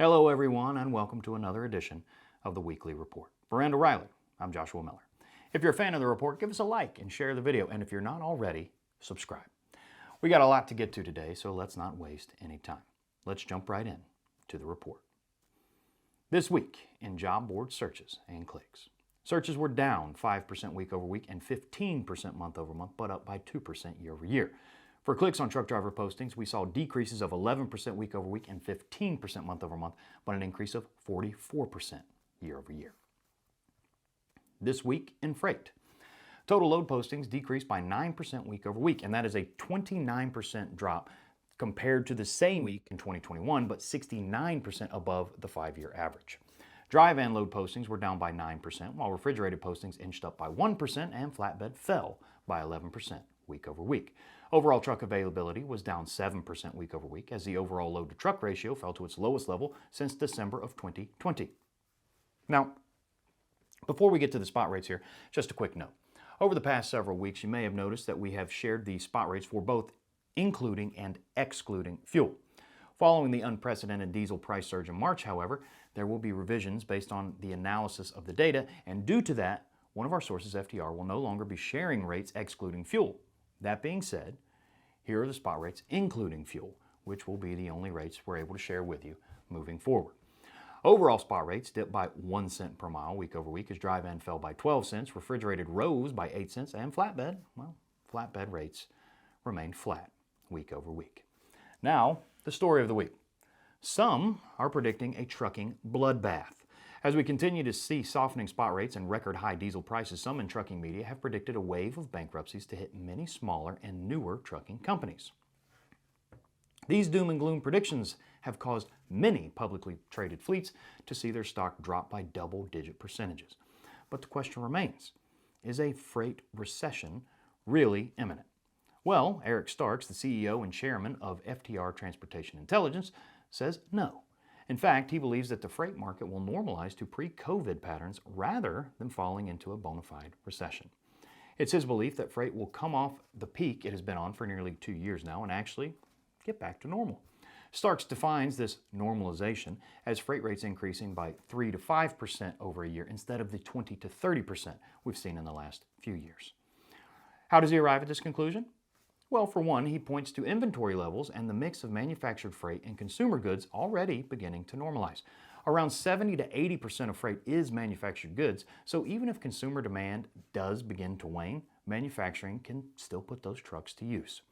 Hello everyone and welcome to another edition of the Weekly Report. For Randall Riley, I'm Joshua Miller. If you're a fan of the report, give us a like and share the video, and if you're not already, subscribe. We got a lot to get to today, so let's not waste any time. Let's jump right in to the report. This week in job board searches and clicks. Searches were down 5% week over week and 15% month over month, but up by 2% year over year. For clicks on truck driver postings, we saw decreases of 11% week over week and 15% month over month, but an increase of 44% year over year. This week in freight, total load postings decreased by 9% week over week, and that is a 29% drop compared to the same week in 2021, but 69% above the 5-year average. Dry van load postings were down by 9%, while refrigerated postings inched up by 1% and flatbed fell by 11% week over week. Overall truck availability was down 7% week over week as the overall load to truck ratio fell to its lowest level since December of 2020. Now, before we get to the spot rates here, just a quick note. Over the past several weeks, you may have noticed that we have shared the spot rates for both including and excluding fuel. Following the unprecedented diesel price surge in March, however, there will be revisions based on the analysis of the data, and due to that, one of our sources, FTR, will no longer be sharing rates excluding fuel. That being said, here are the spot rates including fuel, which will be the only rates we're able to share with you moving forward. Overall spot rates dipped by 1 cent per mile week over week as dry van fell by 12 cents, refrigerated rose by 8 cents, and flatbed rates remained flat week over week. Now, the story of the week. Some are predicting a trucking bloodbath. As we continue to see softening spot rates and record high diesel prices, some in trucking media have predicted a wave of bankruptcies to hit many smaller and newer trucking companies. These doom and gloom predictions have caused many publicly traded fleets to see their stock drop by double-digit percentages. But the question remains, is a freight recession really imminent? Well, Eric Starks, the CEO and chairman of FTR Transportation Intelligence, says no. In fact, he believes that the freight market will normalize to pre-COVID patterns rather than falling into a bona fide recession. It's his belief that freight will come off the peak it has been on for nearly 2 years now and actually get back to normal. Starks defines this normalization as freight rates increasing by 3 to 5% over a year instead of the 20 to 30% we've seen in the last few years. How does he arrive at this conclusion? Well, for one, he points to inventory levels and the mix of manufactured freight and consumer goods already beginning to normalize. Around 70 to 80% of freight is manufactured goods, so even if consumer demand does begin to wane, manufacturing can still put those trucks to use.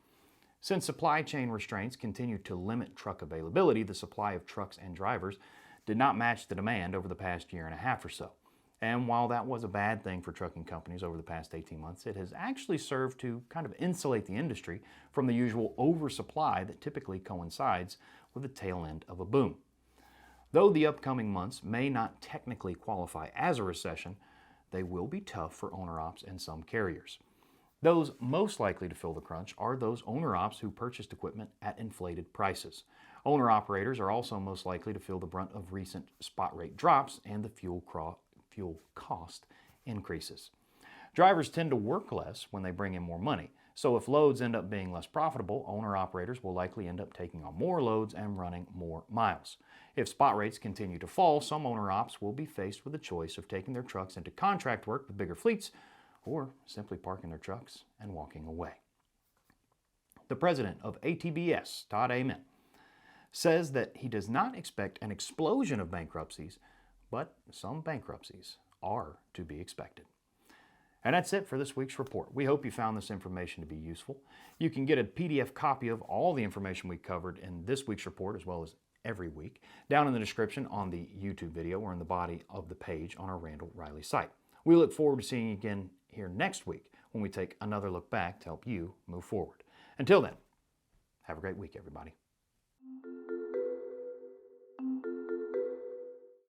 Since supply chain restraints continue to limit truck availability, the supply of trucks and drivers did not match the demand over the past year and a half or so. And while that was a bad thing for trucking companies over the past 18 months, it has actually served to kind of insulate the industry from the usual oversupply that typically coincides with the tail end of a boom. Though the upcoming months may not technically qualify as a recession, they will be tough for owner-ops and some carriers. Those most likely to feel the crunch are those owner-ops who purchased equipment at inflated prices. Owner-operators are also most likely to feel the brunt of recent spot rate drops and the fuel cost increases. Drivers tend to work less when they bring in more money, so if loads end up being less profitable, owner-operators will likely end up taking on more loads and running more miles. If spot rates continue to fall, some owner-ops will be faced with the choice of taking their trucks into contract work with bigger fleets or simply parking their trucks and walking away. The president of ATBS, Todd Amen, says that he does not expect an explosion of bankruptcies, but some bankruptcies are to be expected. And that's it for this week's report. We hope you found this information to be useful. You can get a PDF copy of all the information we covered in this week's report as well as every week down in the description on the YouTube video or in the body of the page on our Randall Riley site. We look forward to seeing you again here next week when we take another look back to help you move forward. Until then, have a great week, everybody.